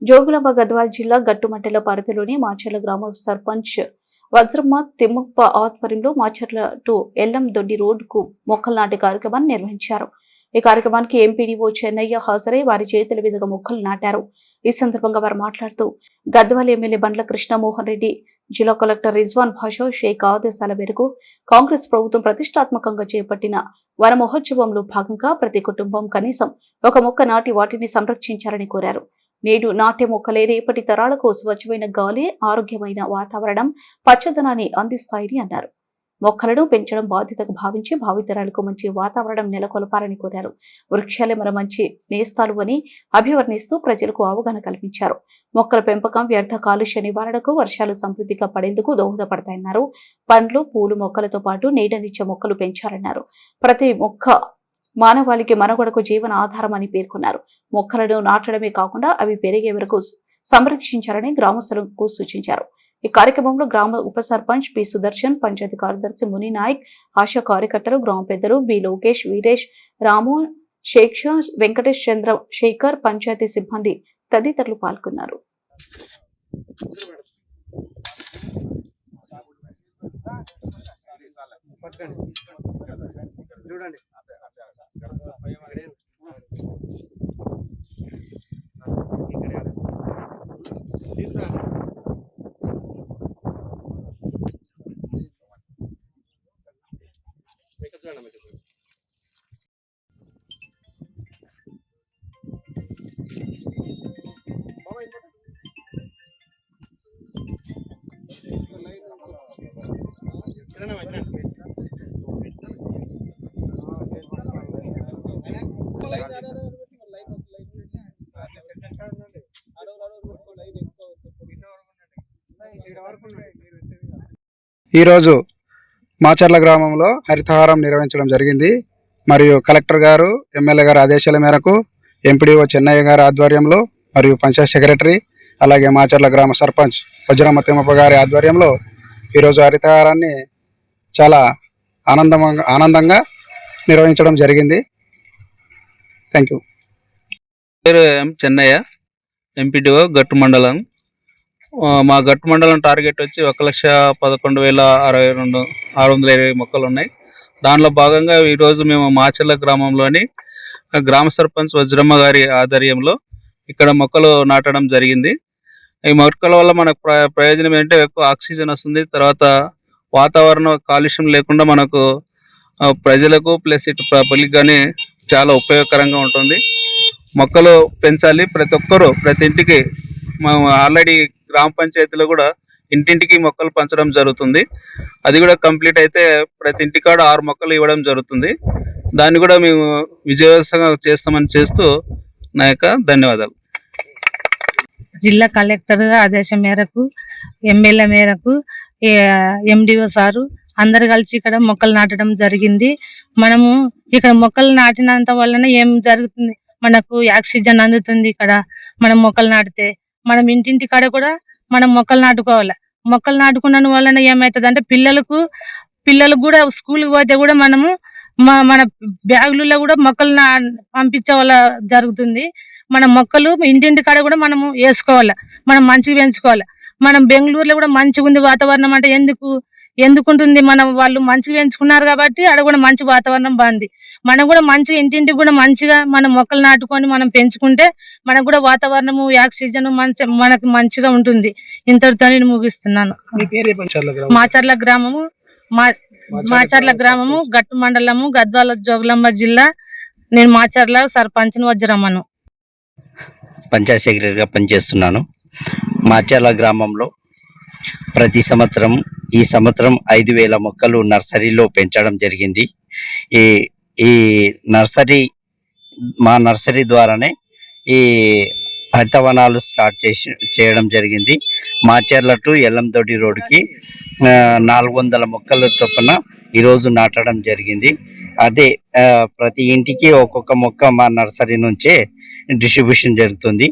జోగులాంబ గద్వాల జిల్లా గట్టుమంటల పరిధిలోని మాచర్ల గ్రామ సర్పంచ్ వజ్రమ్మ తిమ్మప్ప ఆధ్వర్యంలో మాచర్ల టు ఎల్లందొడ్డి రోడ్డుకు మొక్కలు నాటే కార్యక్రమాన్ని నిర్వహించారు. ఈ కార్యక్రమానికి ఎంపీడీఓ చెన్నయ్య హాజరై వారి చేతుల మీదుగా మొక్కలు నాటారు. ఈ సందర్భంగా వారు మాట్లాడుతూ గద్వాల ఎమ్మెల్యే బండ్ల కృష్ణమోహన్ రెడ్డి, జిల్లా కలెక్టర్ రిజ్వాన్ భాషా షేక్ ఆదేశాల మేరకు కాంగ్రెస్ ప్రభుత్వం ప్రతిష్టాత్మకంగా చేపట్టిన వన మహోత్సవంలో భాగంగా ప్రతి కుటుంబం కనీసం ఒక మొక్క నాటి వాటిని సంరక్షించాలని కోరారు. నేడు నాటే మొక్కలే రేపటి తరాలకు స్వచ్ఛమైన గాలి, ఆరోగ్యమైన వాతావరణం, పచ్చదనాన్ని అందిస్తాయని అన్నారు. మొక్కలను పెంచడం బాధ్యతగా భావించి భావితరాలకు మంచి వాతావరణం నెలకొల్పాలని కోరారు. వృక్షాలే మన మంచి నేస్తాలు అని అభివర్ణిస్తూ ప్రజలకు అవగాహన కల్పించారు. మొక్కల పెంపకం వ్యర్థ కాలుష్య నివారణకు, వర్షాలు సమృద్ధిగా పడేందుకు దోహదపడతాయన్నారు. పండ్లు, పూలు మొక్కలతో పాటు నీడనిచ్చే మొక్కలు పెంచాలన్నారు. ప్రతి మొక్క మానవాళికి మనుగడకు జీవన ఆధారం అని పేర్కొన్నారు. మొక్కలను నాటడమే కాకుండా అవి పెరిగే వరకు సంరక్షించాలని గ్రామస్తులకు సూచించారు. ఈ కార్యక్రమంలో గ్రామ ఉప సర్పంచ్ పి సుదర్శన్, పంచాయతీ కార్యదర్శి ముని నాయక్, ఆశా కార్యకర్తలు, గ్రామ పెద్దలు బి లోకేష్, వీరేష్, రాము, షేక్ షా, వెంకటేష్, చంద్ర శేఖర్, పంచాయతీ సిబ్బంది తదితరులు పాల్గొన్నారు. ఈరోజు మాచర్ల గ్రామంలో హరితహారం నిర్వహించడం జరిగింది. మరియు కలెక్టర్ గారు, ఎమ్మెల్యే గారి ఆదేశాల మేరకు ఎంపీడీఓ చెన్నయ్య గారి ఆధ్వర్యంలో మరియు పంచాయత్ సెక్రటరీ అలాగే మాచర్ల గ్రామ సర్పంచ్ వజ్రమ్మ తిమ్మప్ప గారి ఆధ్వర్యంలో ఈరోజు హరితహారాన్ని చాలా ఆనందంగా నిర్వహించడం జరిగింది. Thank you. పేరు ఎం చెన్నయ్య, ఎంపీడీఓ గట్టు మండలం. మా గట్టు మండలం టార్గెట్ వచ్చి 1,11,62,620 మొక్కలు ఉన్నాయి. దానిలో భాగంగా ఈరోజు మేము మాచర్ల గ్రామంలోని గ్రామ సర్పంచ్ వజ్రమ్మ గారి ఆధ్వర్యంలో ఇక్కడ మొక్కలు నాటడం జరిగింది. ఈ మొక్కల వల్ల మనకు ప్రయోజనం ఏంటంటే ఎక్కువ ఆక్సిజన్ వస్తుంది. తర్వాత వాతావరణ కాలుష్యం లేకుండా మనకు ప్రజలకు ప్లస్ ఇటు పబ్లిక్ కానీ చాలా ఉపయోగకరంగా ఉంటుంది. మొక్కలు పెంచాలి. ప్రతి ఒక్కరూ ప్రతి ఇంటికి మేము ఆల్రెడీ గ్రామ పంచాయతీలో కూడా ఇంటింటికి మొక్కలు పంచడం జరుగుతుంది. అది కూడా కంప్లీట్ అయితే ప్రతి ఇంటికాడ 6 మొక్కలు ఇవ్వడం జరుగుతుంది. దాన్ని కూడా మేము విజయవంతంగా చేస్తామని చేస్తూ నా యొక్క ధన్యవాదాలు. జిల్లా కలెక్టర్ ఆదేశం మేరకు, ఎమ్మెల్యే మేరకు, ఎండిఓ సారు అందరు కలిసి ఇక్కడ మొక్కలు నాటడం జరిగింది. మనము ఇక్కడ మొక్కలు నాటినంత వలన ఏం జరుగుతుంది, మనకు ఆక్సిజన్ అందుతుంది. ఇక్కడ మనం మొక్కలు నాటితే మనం ఇంటింటి కాడ కూడా మనం మొక్కలు నాటుకోవాలి. మొక్కలు నాటుకున్న వలన ఏమవుతుంది అంటే పిల్లలకు కూడా స్కూల్కి పోతే కూడా మనము మన బ్యాగులలో కూడా మొక్కలు పంపించే వాళ్ళ జరుగుతుంది. మన మొక్కలు ఇంటింటి కాడ కూడా మనము వేసుకోవాలి, మనం మంచిగా పెంచుకోవాలి. మనం బెంగళూరులో కూడా మంచిగా ఉంది వాతావరణం అంటే ఎందుకుంటుంది, మనం వాళ్ళు మంచిగా పెంచుకున్నారు కాబట్టి ఆడ కూడా మంచి వాతావరణం బాగుంది. మనం కూడా మంచిగా ఇంటింటికి కూడా మంచిగా మనం మొక్కలు నాటుకొని మనం పెంచుకుంటే మనకు కూడా వాతావరణము, ఆక్సిజన్ మనకు మంచిగా ఉంటుంది. ఇంతటితో నేను ముగిస్తున్నాను. మాచర్ల గ్రామము గట్టు మండలము గద్వాల జోగులాంబ జిల్లా. నేను మాచర్ల సర్పంచ్ని వజ్రమ్మను. పంచాయత్ సెక్రటరీగా పనిచేస్తున్నాను. మాచర్ల గ్రామంలో ప్రతి సంవత్సరం ఈ సంవత్సరం 5,000 మొక్కలు నర్సరీలో పెంచడం జరిగింది. ఈ మా నర్సరీ ద్వారానే ఈ హరితవనాలు స్టార్ట్ చేయడం జరిగింది. మాచర్ల టు ఎల్లందొడ్డి రోడ్డుకి 400 మొక్కల చొప్పున ఈరోజు నాటడం జరిగింది. అదే ప్రతి ఇంటికి ఒక్కొక్క మొక్క మా నర్సరీ నుంచే డిస్ట్రిబ్యూషన్ జరుగుతుంది.